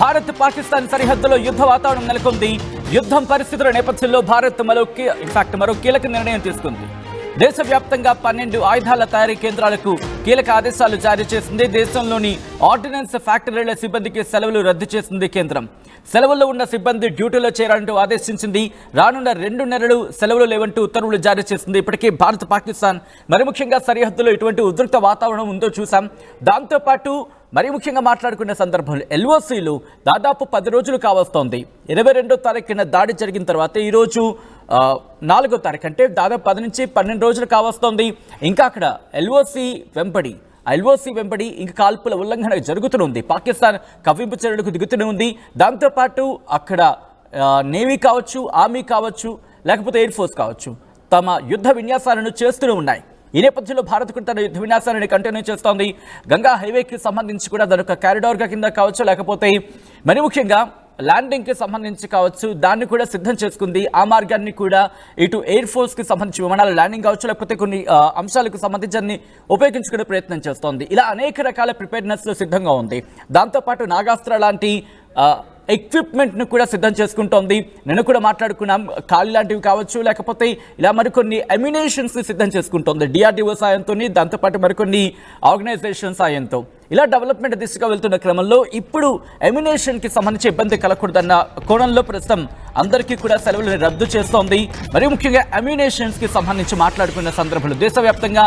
భారత్ పాకిస్తాన్ సరిహద్దులో యుద్ధ వాతావరణం నెలకొంది. యుద్ధం పరిస్థితుల నేపథ్యంలో భారత్ మరో కీలక నిర్ణయం తీసుకుంది. దేశవ్యాప్తంగా 12 ఆయుధాల తయారీ కేంద్రాలకు కీలక ఆదేశాలు జారీ చేసింది. దేశంలోని ఆర్డినెన్స్ ఫ్యాక్టరీల సిబ్బందికి సెలవులు రద్దు చేసింది కేంద్రం. సెలవుల్లో ఉన్న సిబ్బంది డ్యూటీలో చేరాలంటూ ఆదేశించింది. రానున్న 2 నెలలు సెలవులు లేవంటూ ఉత్తర్వులు జారీ చేసింది. ఇప్పటికే భారత్ పాకిస్తాన్ మరి ముఖ్యంగా సరిహద్దులో ఎటువంటి ఉద్రిక్త వాతావరణం ఉందో చూసాం. దాంతోపాటు మరి ముఖ్యంగా మాట్లాడుకునే సందర్భంలో ఎల్ఓసీలు దాదాపు 10 రోజులు కావస్తోంది. 22వ తారీఖున దాడి జరిగిన తర్వాత ఈరోజు 4వ తారీఖు అంటే దాదాపు 10 నుంచి 12 రోజులు కావస్తోంది. ఇంకా అక్కడ ఎల్ఓసీ వెంబడి ఇంకా కాల్పుల ఉల్లంఘన జరుగుతూనే పాకిస్తాన్ కవ్వింపు చర్యలకు దిగుతూనే ఉంది. దాంతోపాటు అక్కడ నేవీ కావచ్చు, ఆర్మీ కావచ్చు, లేకపోతే ఎయిర్ ఫోర్స్ కావచ్చు, తమ యుద్ధ విన్యాసాలను చేస్తూనే ఉన్నాయి. ఈ నేపథ్యంలో భారత్ కూడా తన యుద్ధ విన్యాసాలను కంటిన్యూ చేస్తోంది. గంగా హైవేకి సంబంధించి కూడా దానికి కారిడార్గా కింద కావచ్చు, లేకపోతే మరి ముఖ్యంగా ల్యాండింగ్కి సంబంధించి కావచ్చు, దాన్ని కూడా సిద్ధం చేసుకుంది. ఆ మార్గాన్ని కూడా ఇటు ఎయిర్ ఫోర్స్కి సంబంధించి విమానాల ల్యాండింగ్ కావచ్చు, లేకపోతే కొన్ని అంశాలకు సంబంధించి ఉపయోగించుకునే ప్రయత్నం చేస్తోంది. ఇలా అనేక రకాల ప్రిపేర్నెస్లో సిద్ధంగా ఉంది. దాంతోపాటు నాగాస్త్ర లాంటి ఎక్విప్మెంట్ను కూడా సిద్ధం చేసుకుంటోంది. నేను కూడా మాట్లాడుకున్నాం, ఖాళీ లాంటివి కావచ్చు, లేకపోతే ఇలా మరికొన్ని అమ్యునేషన్స్ని సిద్ధం చేసుకుంటోంది డిఆర్డిఓ సాయంతో, దాంతోపాటు మరికొన్ని ఆర్గనైజేషన్ సాయంతో. ఇలా డెవలప్మెంట్ దిశగా వెళ్తున్న క్రమంలో ఇప్పుడు అమ్యునేషన్కి సంబంధించి ఇబ్బంది కలగకూడదన్న కోణంలో ప్రస్తుతం అందరికీ కూడా సెలవులను రద్దు చేస్తోంది. మరి ముఖ్యంగా అమ్యునేషన్స్కి సంబంధించి మాట్లాడుకున్న సందర్భంలో దేశవ్యాప్తంగా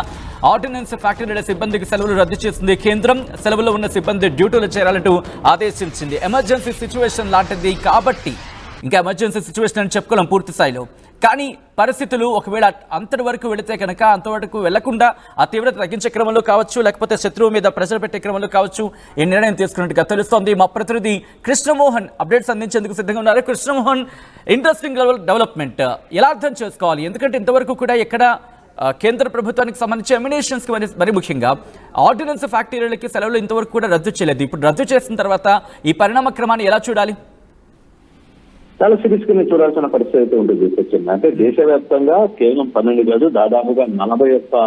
ఆర్డినెన్స్ ఫ్యాక్టరీల సిబ్బందికి సెలవులు రద్దు చేసింది కేంద్రం. సెలవులో ఉన్న సిబ్బంది డ్యూటీలు చేరాలంటూ ఆదేశించింది. ఎమర్జెన్సీ సిచ్యువేషన్ లాంటిది కాబట్టి ఇంకా ఎమర్జెన్సీ సిచ్యువేషన్ అని చెప్పుకోలేం పూర్తి స్థాయిలో. కానీ పరిస్థితులు ఒకవేళ అంతటి వరకు వెళితే కనుక అంతవరకు వెళ్లకుండా ఆ తీవ్రత తగ్గించే క్రమంలో కావచ్చు, లేకపోతే శత్రువు మీద ప్రెషర్ పెట్టే క్రమంలో కావచ్చు ఈ నిర్ణయం తీసుకున్నట్టుగా తెలుస్తోంది. మా ప్రతినిధి కృష్ణమోహన్ అప్డేట్స్ అందించేందుకు సిద్ధంగా ఉన్నారు. కృష్ణమోహన్, ఇంట్రెస్టింగ్ డెవలప్మెంట్ ఎలా అర్థం చేసుకోవాలి? ఎందుకంటే ఇంతవరకు కూడా ఎక్కడ కేంద్ర ప్రభుత్వానికి సంబంధించి ఎమినేషన్స్కి మరి ముఖ్యంగా ఆర్డినెన్స్ ఫ్యాక్టరీలకి సెలవులు ఇంతవరకు కూడా రద్దు చేయలేదు. ఇప్పుడు రద్దు చేసిన తర్వాత ఈ పరిణామ క్రమాన్ని ఎలా చూడాలి? చాలా సీరియస్ గా చూడాల్సిన పరిస్థితి అయితే ఉంటుంది. అంటే దేశవ్యాప్తంగా కేవలం 12 కాదు, దాదాపుగా 41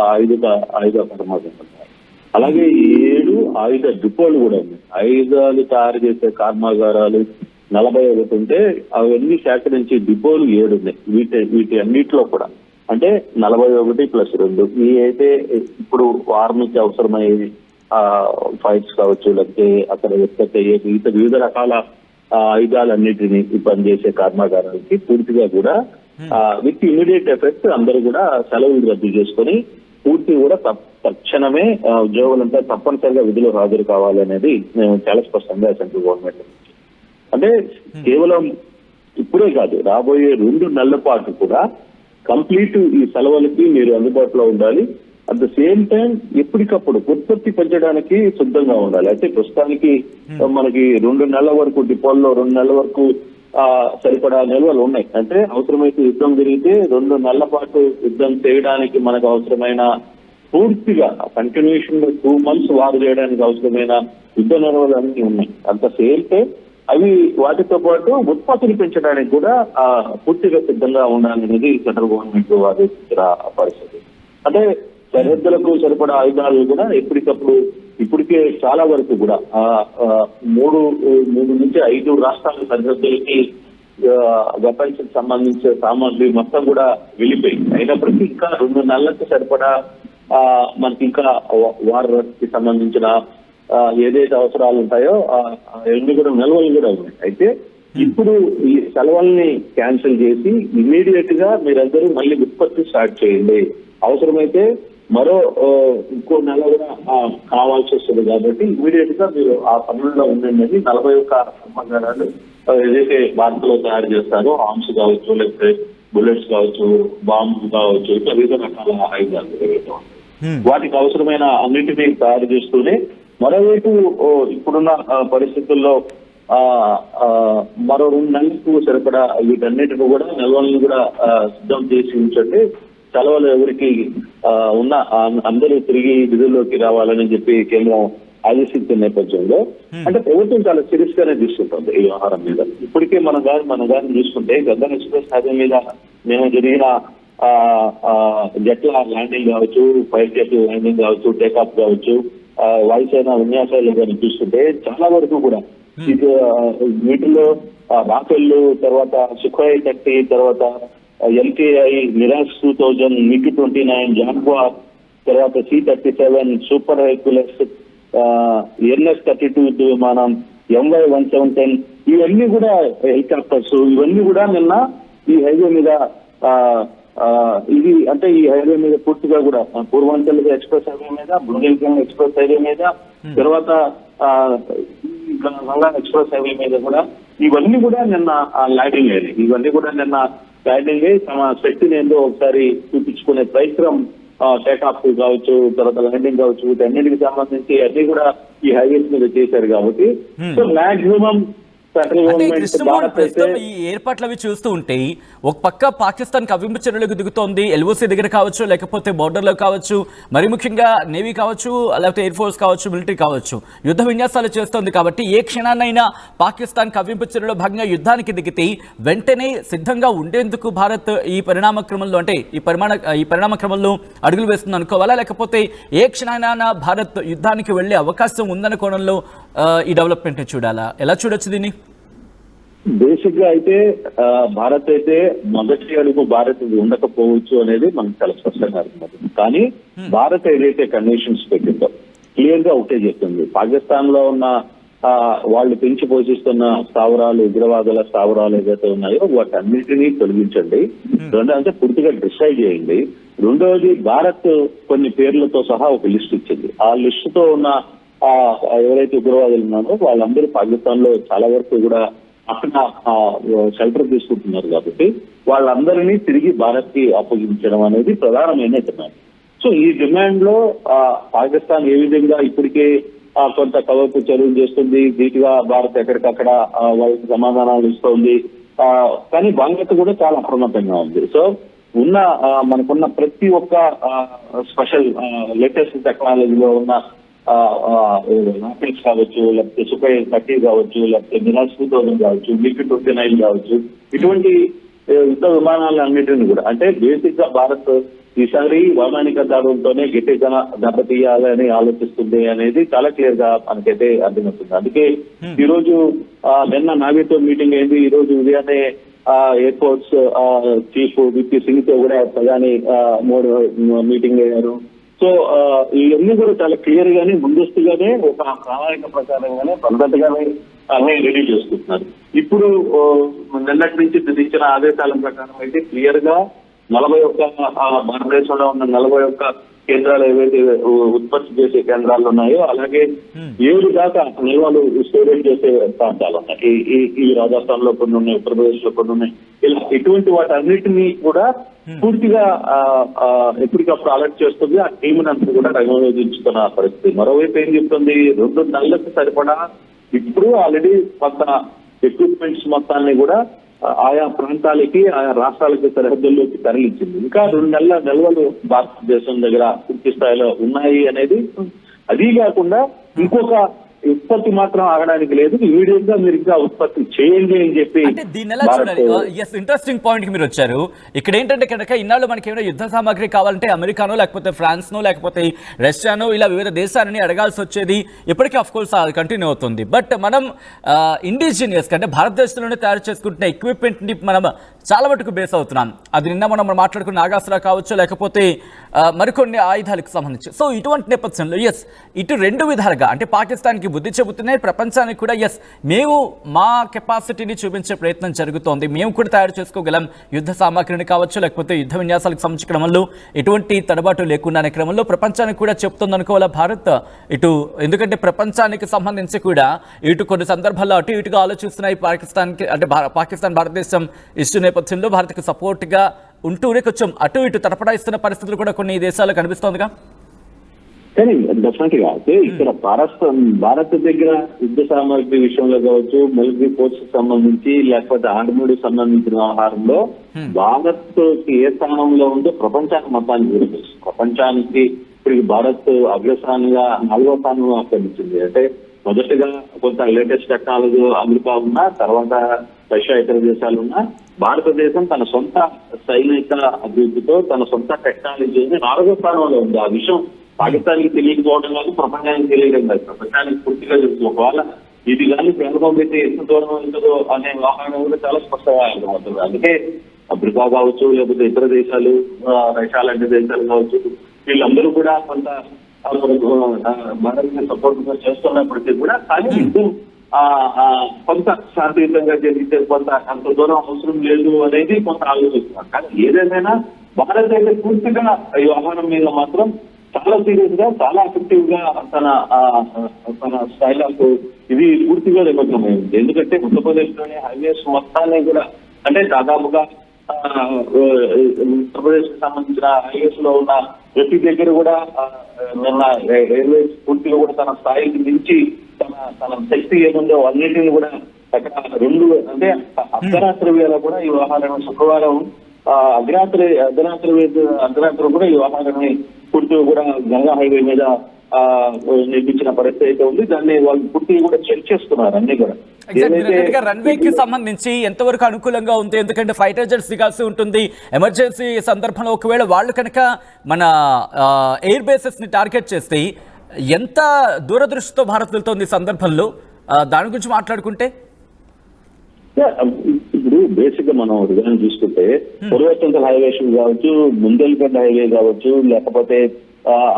ఆయుధ కర్మాగారాలు ఉన్నాయి. అలాగే 7 ఆయుధ డిపోలు కూడా ఉన్నాయి. ఆయుధాలు తయారు చేసే కర్మాగారాలు 41 ఉంటే అవన్నీ సేకరించి డిపోలు 7 ఉన్నాయి. వీటి అన్నింటిలో కూడా అంటే 41+2 ఈ అయితే ఇప్పుడు ఆర్మీకి అవసరమయ్యే ఫైట్స్ కావచ్చు, లేకపోతే అక్కడ ఉత్పత్తి అయ్యే వివిధ రకాల ఆయుధాలన్నిటిని పనిచేసే కర్మాగారాలకి పూర్తిగా కూడా విత్ ఇమీడియట్ ఎఫెక్ట్ అందరూ కూడా సెలవులు రద్దు చేసుకొని పూర్తి కూడా తక్షణమే ఉద్యోగులంతా తప్పనిసరిగా విధులు హాజరు కావాలనేది మేము చాలా స్పష్టంగా సెంట్రల్ గవర్నమెంట్ అంటే కేవలం ఇప్పుడే కాదు, రాబోయే 2 నెలల పాటు కూడా కంప్లీట్ ఈ సెలవులకి మీరు అందుబాటులో ఉండాలి. అట్ ద సేమ్ టైం ఎప్పటికప్పుడు ఉత్పత్తి పెంచడానికి సిద్ధంగా ఉండాలి. అయితే ప్రస్తుతానికి మనకి 2 నెలల వరకు డిపోల్లో 2 నెలల వరకు సరిపడా నిల్వలు ఉన్నాయి. అంటే అవసరమైతే యుద్ధం జరిగితే 2 నెలల పాటు యుద్ధం చేయడానికి మనకు అవసరమైన పూర్తిగా కంటిన్యూషన్ 2 months వారు చేయడానికి అవసరమైన యుద్ధ నిల్వలు అన్ని ఉన్నాయి. అట్ ద సేమ్ టైం అవి వాటితో పాటు ఉత్పత్తిని పెంచడానికి కూడా పూర్తిగా సిద్ధంగా ఉండాలనేది సెంట్రల్ గవర్నమెంట్ ఆదేశించిన పరిస్థితి. అంటే సరిహద్దులకు సరిపడా ఆయుధాలు కూడా ఎప్పటికప్పుడు ఇప్పటికే చాలా వరకు కూడా 3 నుంచి 5 రాష్ట్రాల సరిహద్దులకి వెపన్స్ కి సంబంధించిన సామాగ్రి మొత్తం కూడా వెళ్ళిపోయి అయినప్పటికీ ఇంకా 2 నెలలకు సరిపడా మనకి ఇంకా వార్కి సంబంధించిన ఏదైతే అవసరాలు ఉంటాయో ఎన్ని కూడా నిల్వలు కూడా ఉన్నాయి. అయితే ఇప్పుడు ఈ సెలవుల్ని క్యాన్సిల్ చేసి ఇమీడియట్ గా మీరందరూ మళ్ళీ ఉత్పత్తి స్టార్ట్ చేయండి. అవసరమైతే మరో ఇంకో నెల కూడా కావాల్సి వస్తుంది కాబట్టి ఇమీడియట్ గా మీరు ఆ పనుల్లో ఉండండి. 41 కర్మాగారాలు ఏదైతే భారత్లో తయారు చేస్తారో ఆర్మ్స్ కావచ్చు, లేకపోతే బుల్లెట్స్ కావచ్చు, బాంబు కావచ్చు, ఇట్లా వివిధ రకాల ఆయుధాలు ఏవైతే ఉంటాయి వాటికి అవసరమైన అన్నింటినీ తయారు చేస్తూనే మరోవైపు ఇప్పుడున్న పరిస్థితుల్లో మరో 2 నెలలకు సరిపడా వీటన్నిటిని కూడా నిల్వలను కూడా సిద్ధం చేసి ఉంచండి. సెలవులు ఎవరికి ఉన్న అందరూ తిరిగి విధుల్లోకి రావాలని చెప్పి కేంద్రం ఆదేశించిన నేపథ్యంలో అంటే ప్రభుత్వం చాలా సీరియస్ గానే తీసుకుంటుంది ఈ వ్యవహారం మీద. ఇప్పటికే మన గాని చూసుకుంటే గగన్ ఎక్స్ప్రెస్ హైవే మీద నేను జరిగిన జట్ల ల్యాండింగ్ కావచ్చు, ఫైర్ జెట్ ల్యాండింగ్ కావచ్చు, టేకాఫ్ కావచ్చు, వాయుసేన విన్యాసాలు కానీ చూస్తుంటే చాలా వరకు కూడా ఇది వీటిలో రాఫెల్, తర్వాత సుఖోయ్ 30, తర్వాత LKI మిరాజ్ 2000, MiG-29, జాగ్వార్, తర్వాత C-37 సూపర్ హెర్క్యులస్, NS-32 విమానం, MY-110, ఇవన్నీ కూడా హెలికాప్టర్స్, ఇవన్నీ కూడా నిన్న ఈ హైవే మీద ఇది అంటే ఈ హైవే మీద పూర్తిగా కూడా పూర్వాంచల్ ఎక్స్ప్రెస్ హైవే మీద, బుందేల్ఖండ్ ఎక్స్ప్రెస్ హైవే మీద, తర్వాత గంగా ఎక్స్ప్రెస్ హైవే మీద కూడా ఇవన్నీ కూడా నిన్న ల్యాండింగ్ అయ్యాయి. ఇవన్నీ కూడా నిన్న ల్యాండింగ్ అయ్యి తమ శక్తిని ఏందో ఒకసారి చూపించుకునే ప్రయత్నం, టేకాఫ్ కావచ్చు, తర్వాత ల్యాండింగ్ కావచ్చు, వీటన్నిటికి సంబంధించి అన్ని కూడా ఈ హైవేస్ మీద చేశారు కాబట్టి సో మాక్సిమం ఈ ఏర్పాట్లు అవి చూస్తూ ఉంటే ఒక పక్క పాకిస్తాన్ కవ్వింపు చర్యలకు దిగుతోంది, LOC దగ్గర కావచ్చు, లేకపోతే బోర్డర్లో కావచ్చు, మరి ముఖ్యంగా నేవీ కావచ్చు, లేకపోతే ఎయిర్ ఫోర్స్ కావచ్చు, మిలిటరీ కావచ్చు, యుద్ధ విన్యాసాలు చేస్తోంది. కాబట్టి ఏ క్షణాన్నైనా పాకిస్తాన్ కవ్వింపు చర్యలో భాగంగా యుద్ధానికి దిగితే వెంటనే సిద్ధంగా ఉండేందుకు భారత్ ఈ పరిణామ క్రమంలో అంటే ఈ పరిణామ క్రమంలో అడుగులు వేస్తుంది అనుకోవాలా, లేకపోతే ఏ క్షణానైనా భారత్ యుద్ధానికి వెళ్లే అవకాశం ఉందన్న కోణంలో ఈ డెవలప్మెంట్ చూడాలా, ఎలా చూడొచ్చు దీన్ని? బేసిక్ గా అయితే భారత్ అయితే మొదటి అడుగు భారత్ ఉండకపోవచ్చు అనేది మనకు చాలా స్పష్టంగా అర్థమవుతుంది. కానీ భారత్ ఏదైతే కండిషన్స్ పెట్టిందో క్లియర్ గా ఒకటే చెప్తుంది, పాకిస్తాన్ లో ఉన్న వాళ్ళు పెంచి పోషిస్తున్న స్థావరాలు, ఉగ్రవాదుల స్థావరాలు ఏదైతే ఉన్నాయో వాటన్నిటినీ తొలగించండి. అంటే పూర్తిగా డిసైడ్ చేయండి. రెండవది, భారత్ కొన్ని పేర్లతో సహా ఒక లిస్ట్ ఇచ్చింది. ఆ లిస్ట్ తో ఉన్న ఎవరైతే ఉగ్రవాదులు ఉన్నారో వాళ్ళందరూ పాకిస్తాన్ లో చాలా వరకు కూడా అక్కడ షెల్టర్ తీసుకుంటున్నారు. కాబట్టి వాళ్ళందరినీ తిరిగి భారత్ కి అప్పగించడం అనేది ప్రధానమైన డిమాండ్. సో ఈ డిమాండ్ లో పాకిస్తాన్ ఏ విధంగా ఇప్పటికే కొంత కవపు చర్యలు చేస్తుంది, ధీటుగా భారత్ ఎక్కడికక్కడ వాళ్ళకి సమాధానాలు ఇస్తోంది. కానీ భారత్ కూడా చాలా అప్రమత్తంగా ఉంది. సో మనకున్న ప్రతి ఒక్క స్పెషల్ లేటెస్ట్ టెక్నాలజీలో ఉన్న రాకెట్స్ కావచ్చు, లేకపోతే సుఖోయ్ 30 కావచ్చు, లేకపోతే మిరాజ్ 2000 కావచ్చు, MiG-29 కావచ్చు, ఇటువంటి యుద్ధ విమానాలన్నిటిని కూడా అంటే బేసిక్ గా భారత్ ఈసారి వైమానిక దాడులతోనే గట్టిగా దెబ్బతీయాలని ఆలోచిస్తుంది అనేది చాలా క్లియర్ గా మనకైతే అర్థమవుతుంది. అందుకే ఈ రోజు నిన్న నావీతో మీటింగ్ అయింది. ఈ రోజు ఉదయాన్నే air force chief VP Singh తో కూడా ప్రధాని మీటింగ్ అయ్యారు. సో ఇవన్నీ కూడా చాలా క్లియర్ గానే ముందస్తుగానే ఒక ప్రణాళిక ప్రకారంగానే పద్ధతిగానే అన్నీ రెడీ చేసుకుంటున్నారు. ఇప్పుడు నిన్నటి నుంచి విధించిన ఆదేశాల ప్రకారం అయితే క్లియర్ గా 41 భారతదేశంలో ఉన్న 41 కేంద్రాలు ఏవైతే ఉత్పత్తి చేసే కేంద్రాలు ఉన్నాయో అలాగే 7 దాకా నిల్వలు స్టోరేజ్ చేసే ప్రాంతాలు ఉన్నాయి. ఈ రాజస్థాన్ లో కొన్ని ఉన్నాయి, ఉత్తరప్రదేశ్ లో కొన్ని ఉన్నాయి. ఇలా ఇటువంటి వాటన్నిటినీ కూడా పూర్తిగా ఎప్పటికప్పుడు అలర్ట్ చేస్తుంది. ఆ టీంని అంతా కూడా రంగంలో దించుతున్న పరిస్థితి. మరోవైపు ఏం చెప్తుంది, 2 నెలలకు సరిపడా ఇప్పుడు ఆల్రెడీ కొంత ఎక్విప్మెంట్స్ మొత్తాన్ని కూడా ఆయా ప్రాంతాలకి, ఆయా రాష్ట్రాలకి సరిహద్దుల్లోకి తరలించింది. ఇంకా 2 నెలల నిల్వలు భారతదేశం దగ్గర పూర్తి స్థాయిలో ఉన్నాయి అనేది. అదీ కాకుండా ఇంకొక ఉత్పత్తి మాత్రం ఆగడానికి లేదు, ఇమీడియట్ గా మీరు ఇంకా ఉత్పత్తి చేయండి అని చెప్పి. అంటే దీన్ని ఎలా చూడాలి? ఇంట్రెస్టింగ్ పాయింట్ కి మీరు వచ్చారు. ఇక్కడ ఏంటంటే కనుక ఇన్నాళ్ళు మనకి ఏమైనా యుద్ధ సామాగ్రి కావాలంటే అమెరికానో లేకపోతే ఫ్రాన్స్నో లేకపోతే రష్యానో ఇలా వివిధ దేశాలని అడగాల్సి వచ్చేది. ఇప్పటికీ ఆఫ్ కోర్స్ అది కంటిన్యూ అవుతుంది. బట్ మనం ఇండిజినియస్ అంటే భారతదేశంలోనే తయారు చేసుకుంటున్న ఎక్విప్మెంట్ ని మనం చాలా మటుకు బేస్ అవుతున్నాం. అది నిన్న మనం మాట్లాడుకున్న నాగాస్త్ర కావచ్చు, లేకపోతే మరికొన్ని ఆయుధాలకు సంబంధించి. సో ఇటువంటి నేపథ్యంలో ఇటు 2 విధాలుగా అంటే పాకిస్తాన్కి బుద్ధి చెబుతున్నాయి, ప్రపంచానికి కూడా మేము మా కెపాసిటీని చూపించే ప్రయత్నం జరుగుతోంది, మేము కూడా తయారు చేసుకోగలం యుద్ధ సామాగ్రిని కావచ్చు, లేకపోతే యుద్ధ విన్యాసాలకు సంబంధించిన క్రమంలో ఎటువంటి తడబాటు లేకుండా అనే క్రమంలో ప్రపంచానికి కూడా చెప్తుంది అనుకోవాలా భారత్. ఇటు ఎందుకంటే ప్రపంచానికి సంబంధించి కూడా ఇటు కొన్ని సందర్భాల్లో అటు ఇటుగా ఆలోచిస్తున్నాయి పాకిస్తాన్కి. అంటే పాకిస్తాన్ భారతదేశం ఇష్యూ నేపథ్యంలో భారత్కి సపోర్ట్ గా ఉంటూనే కొంచెం అటు ఇటు తడపడాయిస్తున్న పరిస్థితులు కూడా కొన్ని దేశాల్లో కనిపిస్తోందిగా. కానీ డెఫినెట్ గా అయితే ఇక్కడ భారత్ దగ్గర యుద్ధ సామాగ్రి విషయంలో కావచ్చు, మిలిటరీ ఫోర్స్ సంబంధించి లేకపోతే ఆర్మీకి సంబంధించిన వ్యవహారంలో భారత్ ఏ స్థానంలో ఉందో ప్రపంచానికి మొత్తానికి కూడా తెలుసు. ప్రపంచానికి ఇప్పుడు భారత్ అగ్రస్థానంగా 4వ స్థానంలో ఆక్రమించింది. అంటే మొదటిగా కొంత లేటెస్ట్ టెక్నాలజీ అమెరికా ఉన్నా, తర్వాత రష్యా, ఇతర దేశాలు ఉన్నా, భారతదేశం తన సొంత సైనిక అభివృద్ధితో తన సొంత టెక్నాలజీని 4వ స్థానంలో ఉంది. ఆ విషయం పాకిస్తాన్కి తెలియకపోవడం కాదు, ప్రపంచానికి తెలియడం కాదు, ప్రపంచానికి పూర్తిగా తెలుసు. ఒకవేళ ఇది కానీ ప్రారంభం అయితే ఎంత దూరం ఉంటుందో అనే వ్యవహారం కూడా చాలా స్పష్టంగా అర్థమవుతుంది. అందుకే అమెరికా కావచ్చు, లేకపోతే ఇతర దేశాలు, రష్యా లాంటి దేశాలు కావచ్చు, వీళ్ళందరూ కూడా కొంత భారత్ సపోర్ట్ చేస్తున్నప్పటికీ కూడా కానీ యుద్ధం కొంత శాంతియుతంగా జరిగితే కొంత అంత దూరం అవసరం లేదు అనేది కొంత ఆలోచిస్తున్నారు. కానీ ఏదేమైనా భారత్ అయితే పూర్తిగా ఈ వ్యవహారం మీద మాత్రం చాలా సీరియస్ గా, చాలా ఎఫెక్టివ్ గా తన స్టైల్ ఆఫ్ ఇది పూర్తిగా నిమగ్నమైంది. ఎందుకంటే ఉత్తరప్రదేశ్ లోని హైవేస్ మొత్తాన్ని కూడా అంటే దాదాపుగా ఉత్తరప్రదేశ్ కి సంబంధించిన హైవేస్ లో ఉన్న ప్రతి దగ్గర కూడా నిన్న రైల్వేస్ పూర్తిగా కూడా తన స్థాయికి మించి తన శక్తి ఏముందో అన్నింటినీ కూడా అక్కడ అంటే అర్ధరాత్రి వేళ కూడా ఈ వ్యవహారం శుక్రవారం అర్ధరాత్రి కూడా ఈ వ్యవహారాన్ని పూర్తిగా కూడా గంగా హైవే మీద నిర్మించిన పరిస్థితి అయితే ఉంది. దాన్ని వాళ్ళు పూర్తిగా కూడా చెక్ చేస్తున్నారు అన్ని కూడా. రన్వే కి సంబంధించి ఎంతవరకు అనుకూలంగా ఉంది? ఎందుకంటే ఫైటర్ జెట్స్ దిగాల్సి ఉంటుంది. ఎమర్జెన్సీ సందర్భంలో ఒకవేళ వాళ్ళు కనుక మన ఎయిర్ బేసెస్ ని టార్గెట్ చేస్తే ఎంత దూరదృష్టితో భారత్ వెళ్తోంది ఈ సందర్భంలో, దాని గురించి మాట్లాడుకుంటే ఇప్పుడు బేసిక్ గా మనం ఉదాహరణ చూసుకుంటే పూర్వచంద్ర హైవేస్ కావచ్చు, బుందేల్ఖండ్ హైవే కావచ్చు, లేకపోతే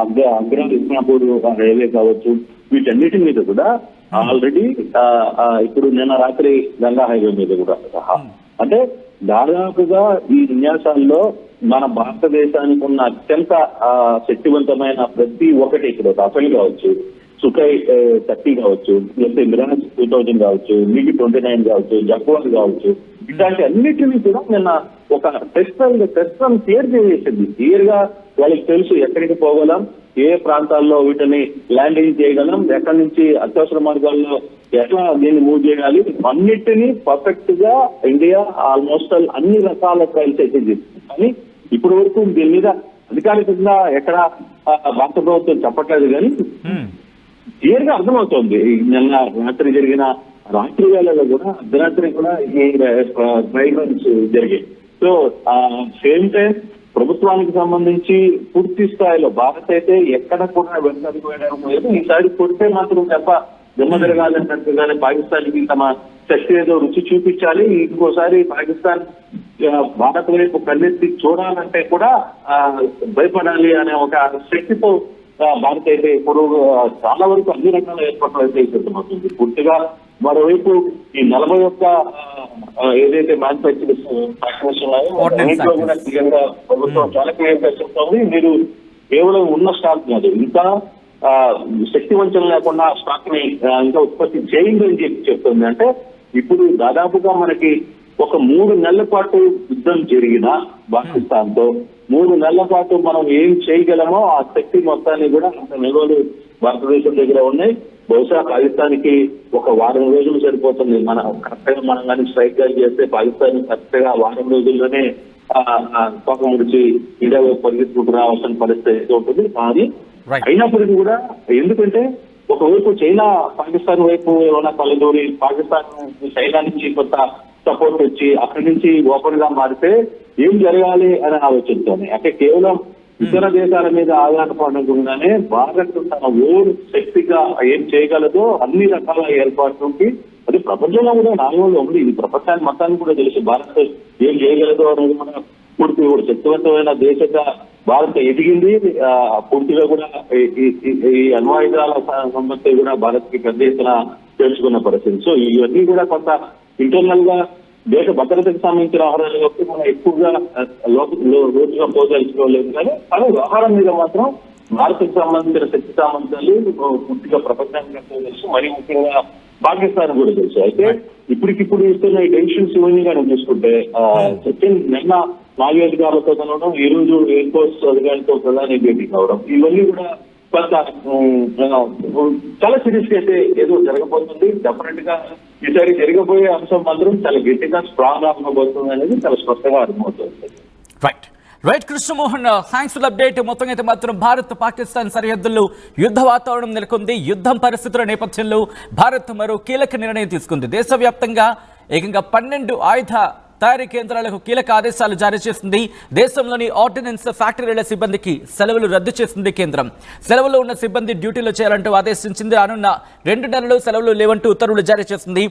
అగ్రా ఇస్మాపూర్ హైవే కావచ్చు, వీటన్నిటి మీద కూడా ఆల్రెడీ ఇప్పుడు నిన్న రాత్రి గంగా హైవే మీద కూడా అంటే దాదాపుగా ఈ విన్యాసాల్లో మన భారతదేశానికి ఉన్న అత్యంత శక్తివంతమైన ప్రతి ఒక్కటి ఇప్పుడు రాఫెల్ కావచ్చు, సుఖై 30 కావచ్చు, లేకపోతే మిరాజ్ 2000 కావచ్చు, MiG-29 కావచ్చు, జగ్వార్ కావచ్చు, ఇట్లాంటి అన్నిటినీ కూడా నిన్న ఒక టెస్ట్ క్లియర్ చేసేసింది. క్లియర్ గా వాళ్ళకి తెలుసు ఎక్కడికి పోగలం, ఏ ప్రాంతాల్లో వీటిని ల్యాండింగ్ చేయగలం, ఎక్కడి నుంచి అత్యవసర మార్గాల్లో ఎట్లా దీన్ని మూవ్ చేయాలి, అన్నిటినీ పర్ఫెక్ట్ గా ఇండియా ఆల్మోస్ట్ అన్ని రకాల ట్రయల్స్ అయితే చేసింది. కానీ ఇప్పటి వరకు దీని మీద అధికారికంగా ఎక్కడ భారత ప్రభుత్వం చెప్పట్లేదు. కానీ క్లియర్ గా అర్థమవుతోంది. నిన్న రాత్రి జరిగిన రాత్రి వేళలో కూడా అర్ధరాత్రి కూడా ఈ ట్రైల్స్ జరిగాయి. సో సేమ్ టైం ప్రభుత్వానికి సంబంధించి పూర్తి స్థాయిలో భారత్ అయితే ఎక్కడ కూడా వెనకడికి వేయడం లేదు. ఈసారి కొడితే మాత్రం తప్ప జమ్మ జరగాలన్నట్టుగానే పాకిస్తాన్కి తమ శక్తి ఏదో రుచి చూపించాలి. ఇంకోసారి పాకిస్తాన్ భారత్ వైపు కన్నెత్తి చూడాలంటే కూడా భయపడాలి అనే ఒక శక్తితో భారత్ అయితే ఇప్పుడు చాలా వరకు అన్ని రకాల ఏర్పాట్లు అయితే సిద్ధమవుతుంది. పూర్తిగా మరోవైపు ఈ 41 ఏదైతే మ్యానుఫ్యాక్చరింగ్ ఫ్యాక్టరీస్ ఉన్నాయో అన్నింటిలో కూడా క్లియర్గా ప్రభుత్వం చాలా క్లియర్గా చెప్తోంది. మీరు కేవలం ఉన్న స్టాక్ కాదు, ఇంకా శక్తివంచన లేకుండా స్టాక్ ని ఇంకా ఉత్పత్తి చేయండి అని చెప్తుంది. అంటే ఇప్పుడు దాదాపుగా మనకి ఒక 3 నెలల పాటు యుద్ధం జరిగిన పాకిస్తాన్ తో 3 నెలల పాటు మనం ఏం చేయగలమో ఆ శక్తి మొత్తాన్ని కూడా అంత నిల్వలు భారతదేశం దగ్గర ఉన్నాయి. బహుశా పాకిస్తాన్కి ఒక వారం రోజులు సరిపోతుంది. కరెక్ట్ గా మనం కానీ స్ట్రైక్ గా చేస్తే పాకిస్తాన్ కరెక్ట్ గా వారం రోజుల్లోనే తోక ముడిచి ఇండియా పరిగెత్తుకుంటూ రావాల్సిన పరిస్థితి ఉంటుంది. కానీ అయినప్పటికీ కూడా ఎందుకంటే ఒకవైపు చైనా పాకిస్తాన్ వైపు ఏమైనా కలదూరి పాకిస్తాన్ చైనా నుంచి కొంత సపోర్ట్ వచ్చి అక్కడి నుంచి ఓపెన్ గా మారితే ఏం జరగాలి అని ఆలోచిస్తోంది. అంటే కేవలం ఇతర దేశాల మీద ఆధారపడకుండానే భారత్ తన ఓన్ శక్తిగా ఏం చేయగలదో అన్ని రకాల ఏర్పాట్లకి అది ప్రపంచంలో కూడా నాలుగులో ఉంది. ఇది ప్రపంచాన్ని మొత్తానికి కూడా తెలుసు భారత్ ఏం చేయగలదో అనేది కూడా పూర్తి శక్తివంతమైన దేశంగా భారత్ ఎదిగింది. పూర్తిగా కూడా ఈ అణ్వాయుధాల సంబంధించి కూడా భారత్ కి పెద్ద ఎత్తున తెలుసుకున్న పరిస్థితి. సో ఇవన్నీ కూడా కొంత ఇంటర్నల్ గా దేశ భద్రతకు సంబంధించిన వ్యవహారాలలోకి మనం ఎక్కువగా లోతుగా పోదలుచుకోలేదు. కానీ వ్యవహారం మీద మాత్రం భారత్కు సంబంధించిన శక్తి సామర్థ్యాలు పూర్తిగా ప్రపంచానికి తెలుసు, మరీ ముఖ్యంగా పాకిస్తాన్ కూడా తెలుసు. అయితే ఇప్పటికిప్పుడు ఇస్తున్న ఈ డెసిషన్స్ ఇవన్నీ కానీ చూసుకుంటే నిన్న 4 అధికారులతో కలవడం, ఈ రోజు ఎయిర్ ఫోర్స్ అధికారులతో ప్రధాని భేటీ కావడం, ఇవన్నీ కూడా కొంత చాలా సీరియస్ గా అయితే ఏదో జరగబోతుంది. డెఫినెట్ గా ఈసారి జరగబోయే అంశం మాత్రం చాలా గట్టిగా స్ట్రాంగ్ గా ఉండబోతుంది అనేది చాలా స్పష్టంగా అర్థమవుతుంది. Right Krishnamohan, thanks for update. మొత్తం అయితే మాత్రం భారత్ పాకిస్తాన్ సరిహద్దుల్లో యుద్ధ వాతావరణం నెలకొంది. యుద్ధం పరిస్థితుల నేపథ్యంలో భారత్ మరో కీలక నిర్ణయం తీసుకుంది. దేశవ్యాప్తంగా ఏకంగా 12 ఆయుధ తయారీ కేంద్రాలకు కీలక ఆదేశాలు జారీ చేసింది. దేశంలోని ఆర్డినెన్స్ ఫ్యాక్టరీల సిబ్బందికి సెలవులు రద్దు చేసింది కేంద్రం. సెలవులో ఉన్న సిబ్బంది డ్యూటీలో చేయాలంటూ ఆదేశించింది. రానున్న 2 నెలలు సెలవులు లేవంటూ ఉత్తర్వులు జారీ చేసింది.